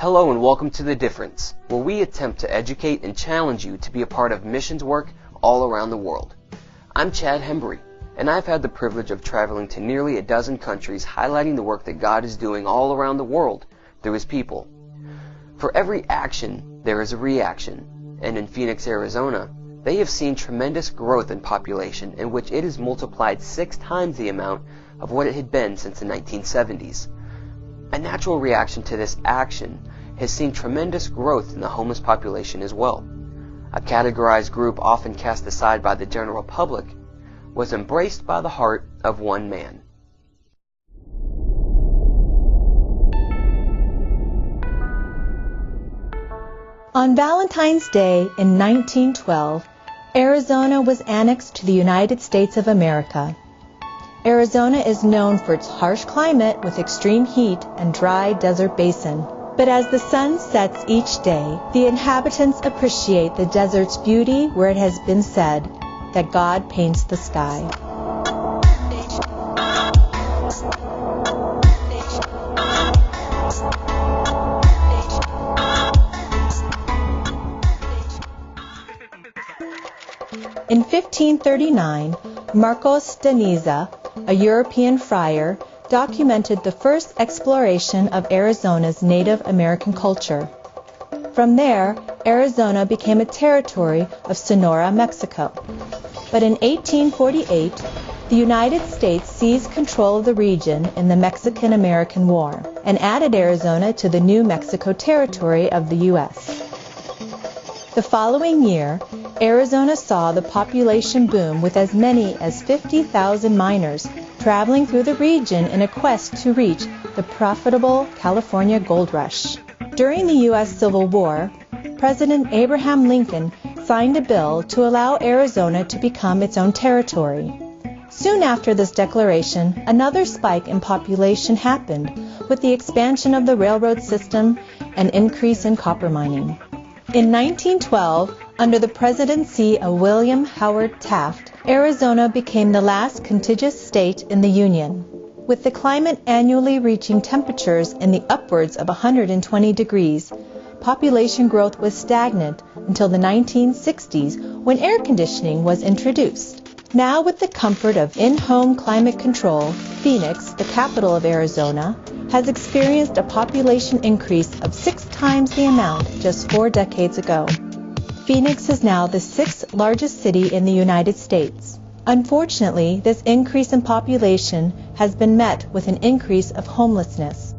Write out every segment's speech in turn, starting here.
Hello and welcome to The Difference, where we attempt to educate and challenge you to be a part of missions work all around the world. I'm Chad Hembree, and I've had the privilege of traveling to nearly a dozen countries highlighting the work that God is doing all around the world through His people. For every action, there is a reaction, and in Phoenix, Arizona, they have seen tremendous growth in population in which it has multiplied 6 times the amount of what it had been since the 1970s. A natural reaction to this action has seen tremendous growth in the homeless population as well. A categorized group often cast aside by the general public was embraced by the heart of one man. On Valentine's Day in 1912, Arizona was annexed to the United States of America. Arizona is known for its harsh climate with extreme heat and dry desert basin. But as the sun sets each day, the inhabitants appreciate the desert's beauty, where it has been said that God paints the sky. In 1539, Marcos de Niza, a European friar, documented the first exploration of Arizona's Native American culture. From there, Arizona became a territory of Sonora, Mexico. But in 1848, the United States seized control of the region in the Mexican-American War and added Arizona to the New Mexico Territory of the U.S. The following year, Arizona saw the population boom with as many as 50,000 miners traveling through the region in a quest to reach the profitable California gold rush. During the U.S. Civil War, President Abraham Lincoln signed a bill to allow Arizona to become its own territory. Soon after this declaration, another spike in population happened with the expansion of the railroad system and increase in copper mining. In 1912, under the presidency of William Howard Taft, Arizona became the last contiguous state in the Union. With the climate annually reaching temperatures in the upwards of 120 degrees, population growth was stagnant until the 1960s when air conditioning was introduced. Now, with the comfort of in-home climate control, Phoenix, the capital of Arizona, has experienced a population increase of 6 times the amount just 4 decades ago. Phoenix is now the 6th largest city in the United States. Unfortunately, this increase in population has been met with an increase of homelessness.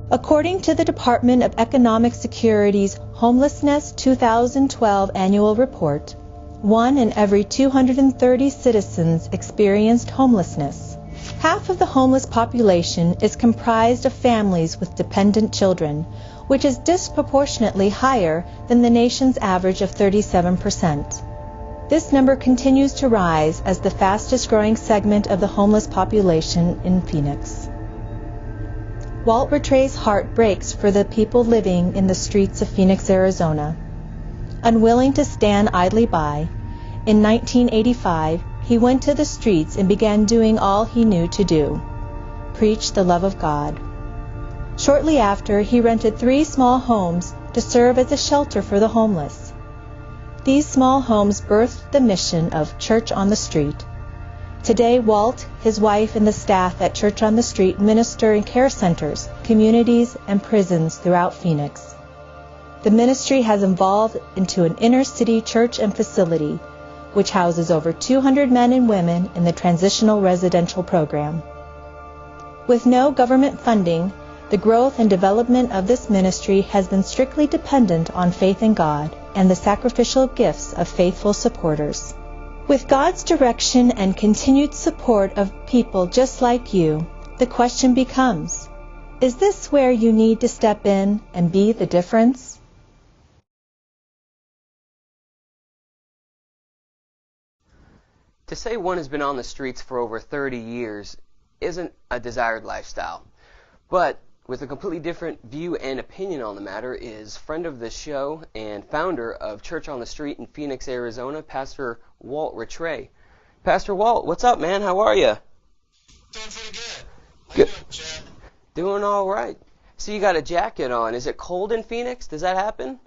According to the Department of Economic Security's Homelessness 2012 annual report, 1 in every 230 citizens experienced homelessness. Half of the homeless population is comprised of families with dependent children, which is disproportionately higher than the nation's average of 37%. This number continues to rise as the fastest growing segment of the homeless population in Phoenix. Walt Rattray's heart breaks for the people living in the streets of Phoenix, Arizona. Unwilling to stand idly by, in 1985, he went to the streets and began doing all he knew to do: preach the love of God. Shortly after, he rented 3 small homes to serve as a shelter for the homeless. These small homes birthed the mission of Church on the Street. Today, Walt, his wife, and the staff at Church on the Street minister in care centers, communities, and prisons throughout Phoenix. The ministry has evolved into an inner-city church and facility, which houses over 200 men and women in the transitional residential program. With no government funding, the growth and development of this ministry has been strictly dependent on faith in God and the sacrificial gifts of faithful supporters. With God's direction and continued support of people just like you, the question becomes, is this where you need to step in and be the difference? To say one has been on the streets for over 30 years isn't a desired lifestyle. But with a completely different view and opinion on the matter is friend of the show and founder of Church on the Street in Phoenix, Arizona, Pastor Walt Rattray. Pastor Walt, what's up, man? How are you? Doing pretty good. How Good. you doing, Chad? Doing all right. So you got a jacket on. Is it cold in Phoenix? Does that happen?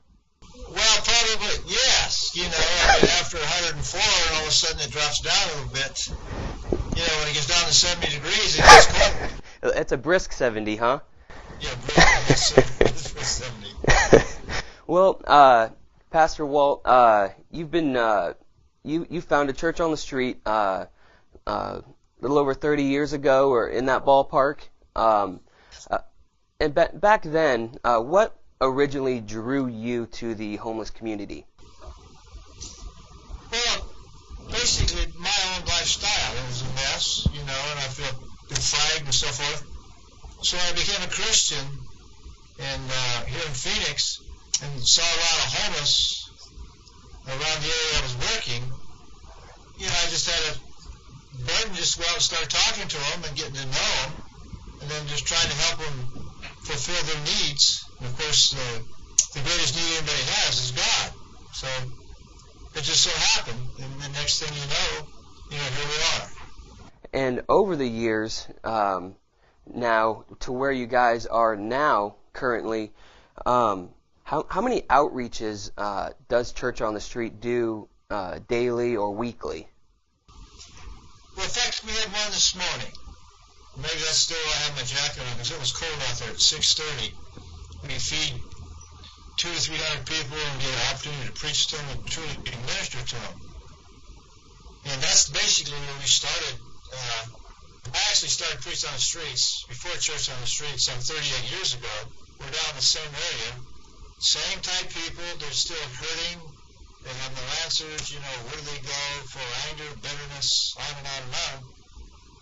Well, probably, yes. You know, I mean, after 104, all of a sudden it drops down a little bit. You know, when it gets down to 70 degrees, it gets cold. It's a brisk 70, huh? Yeah, brisk 70. Well, Pastor Walt, you've been you founded Church on the Street a little over 30 years ago, or in that ballpark. And back then, what originally drew you to the homeless community? Well, basically my own lifestyle. It was a mess, you know, and I felt defied and so forth. So I became a Christian here in Phoenix and saw a lot of homeless around the area I was working. You know, I just had a burden just to go out and start talking to them and getting to know them, and then just trying to help them fulfill their needs. And of course, the greatest need anybody has is God. So it just so happened, and the next thing you know, here we are. And over the years, now to where you guys are now currently, how many outreaches does Church on the Street do daily or weekly? Well, in fact, we had one this morning. Maybe that's still why I have my jacket on, because it was cold out there at 6:30. We feed 200 to 300 people and get an opportunity to preach to them and truly minister to them. And that's basically where we started. I actually started preaching on the streets before Church on the Street some 38 years ago. We're down in the same area. Same type people, they're still hurting. They have no answers, where do they go for anger, bitterness, on and on and on.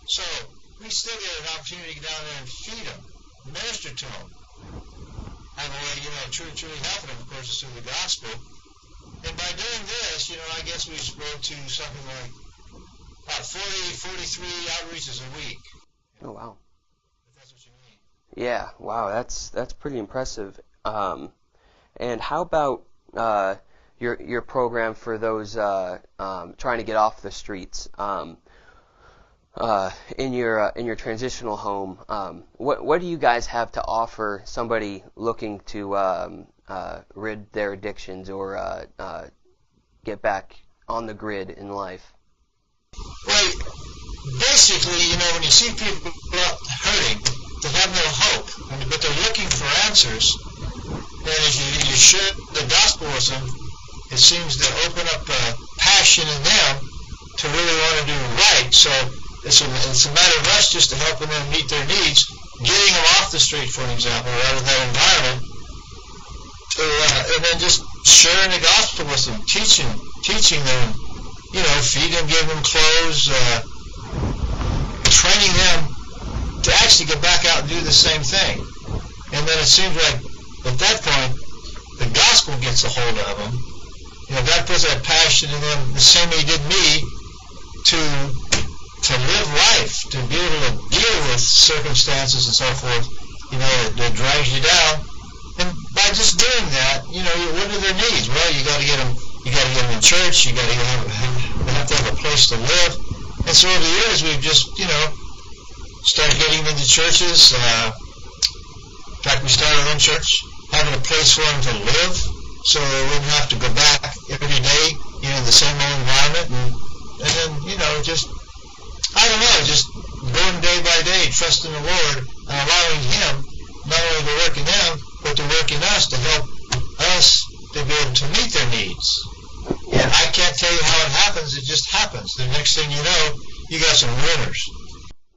So we still get an opportunity to get down there and feed them, minister to them. Have a way, truly helping them, of course, is through the gospel. And by doing this, I guess we spoke to something like about 43 outreaches a week. Oh, wow. If that's what you mean. Yeah, wow, that's pretty impressive. And how about your program for those trying to get off the streets? In your transitional home, what do you guys have to offer somebody looking to rid their addictions or get back on the grid in life? Well, basically, when you see people hurting, they have no hope, but they're looking for answers. And as you share the gospel with them, it seems to open up a passion in them to really want to do right. So it's a matter of us just to helping them meet their needs, getting them off the street, for example, out of that environment, and then just sharing the gospel with them, teaching them, feed them, give them clothes, training them to actually get back out and do the same thing. And then it seems like at that point, the gospel gets a hold of them. God puts that passion in them, the same way He did me, to live life, to be able to deal with circumstances and so forth, that drags you down. And by just doing that, what are their needs? Well, you got to get them in church. You got to have to have a place to live. And so over the years, we've just, started getting them into churches. In fact, we started our own church, having a place for them to live, so they wouldn't have to go back every day, in the same old environment, and then, just going day by day, trusting the Lord, and allowing Him not only to work in them, but to work in us to help us to be able to meet their needs. Yeah. And I can't tell you how it happens, it just happens. The next thing you know, you got some winners.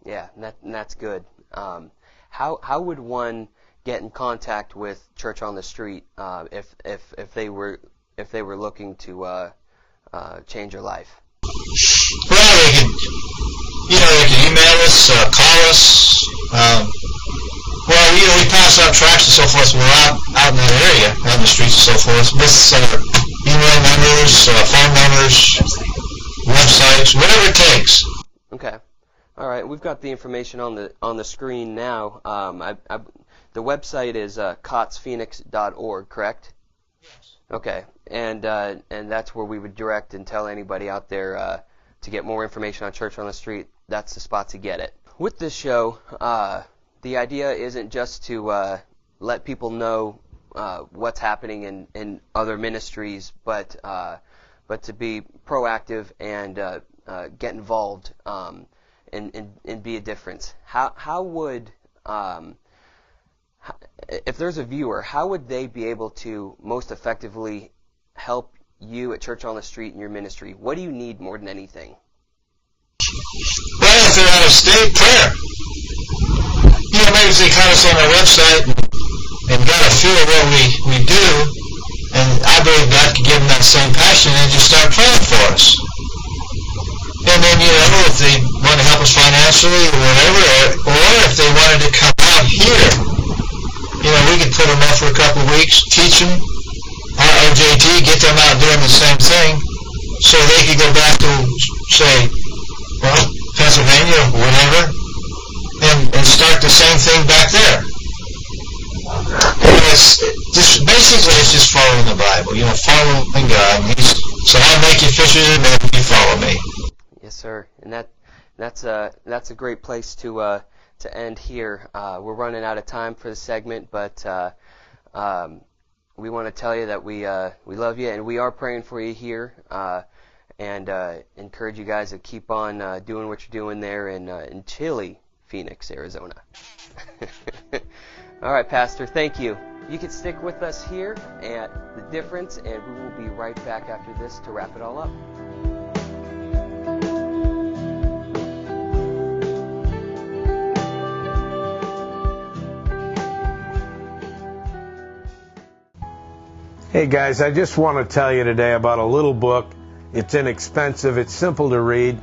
Yeah, and that's good. How would one get in contact with Church on the Street if they were looking to change their life? Well, they can email us, call us. We pass out tracts and so forth. We're out in that area, out in the streets and so forth, with email numbers, phone numbers, websites, whatever it takes. Okay. All right. We've got the information on the screen now. The website is cottsphoenix.org, correct? Yes. Okay. And that's where we would direct and tell anybody out there to get more information on Church on the Street. That's the spot to get it. With this show, the idea isn't just to let people know what's happening in other ministries, but to be proactive and get involved and be a difference. How would if there's a viewer, how would they be able to most effectively help you at Church on the Street in your ministry? What do you need more than anything? Well, if they're out of state, prayer. Maybe if they caught us on our website and got a feel of what we do, and I believe God could give them that same passion and just start praying for us. And then, if they want to help us financially or whatever, or if they wanted to come out here, we could put them up for a couple of weeks, teach them, RJT, get them out doing the same thing, so they could go back to, say, Pennsylvania, whatever, and start the same thing back there. It's just following the Bible, following God. So I'll make you fishers of men if you follow me. Yes, sir. And that's a great place to end here. We're running out of time for the segment, but we want to tell you that we love you and we are praying for you here, and encourage you guys to keep on doing what you're doing there in chilly Phoenix, Arizona. All right, Pastor, thank you. You can stick with us here at The Difference, and we will be right back after this to wrap it all up. Hey guys, I just want to tell you today about a little book. It's inexpensive, it's simple to read.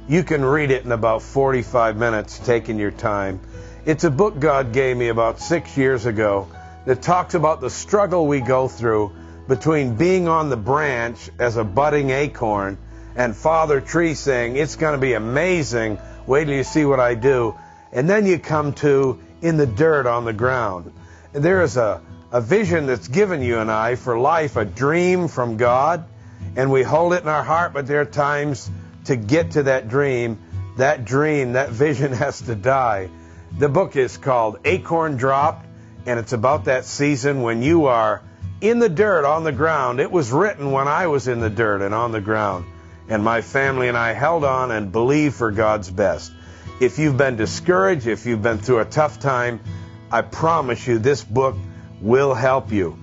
You can read it in about 45 minutes, taking your time. It's a book God gave me about 6 years ago that talks about the struggle we go through between being on the branch as a budding acorn and Father Tree saying, it's going to be amazing, wait till you see what I do. And then you come to in the dirt on the ground. And there is a vision that's given you and I for life, a dream from God, and we hold it in our heart, but there are times to get to that dream, that vision has to die. The book is called Acorn Dropped, and it's about that season when you are in the dirt on the ground. It was written when I was in the dirt and on the ground, and my family and I held on and believed for God's best. If you've been discouraged, if you've been through a tough time, I promise you this book will help you.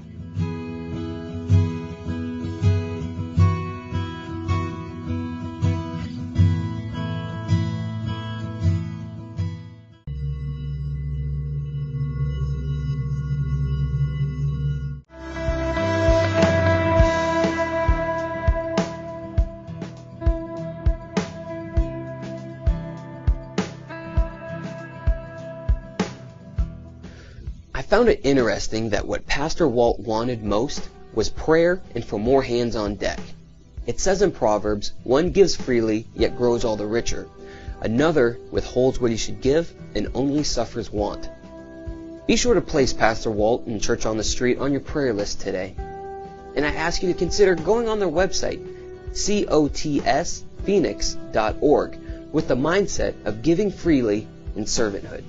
I found it interesting that what Pastor Walt wanted most was prayer and for more hands on deck. It says in Proverbs, one gives freely, yet grows all the richer. Another withholds what he should give and only suffers want. Be sure to place Pastor Walt and Church on the Street on your prayer list today. And I ask you to consider going on their website, cotsphoenix.org, with the mindset of giving freely and servanthood.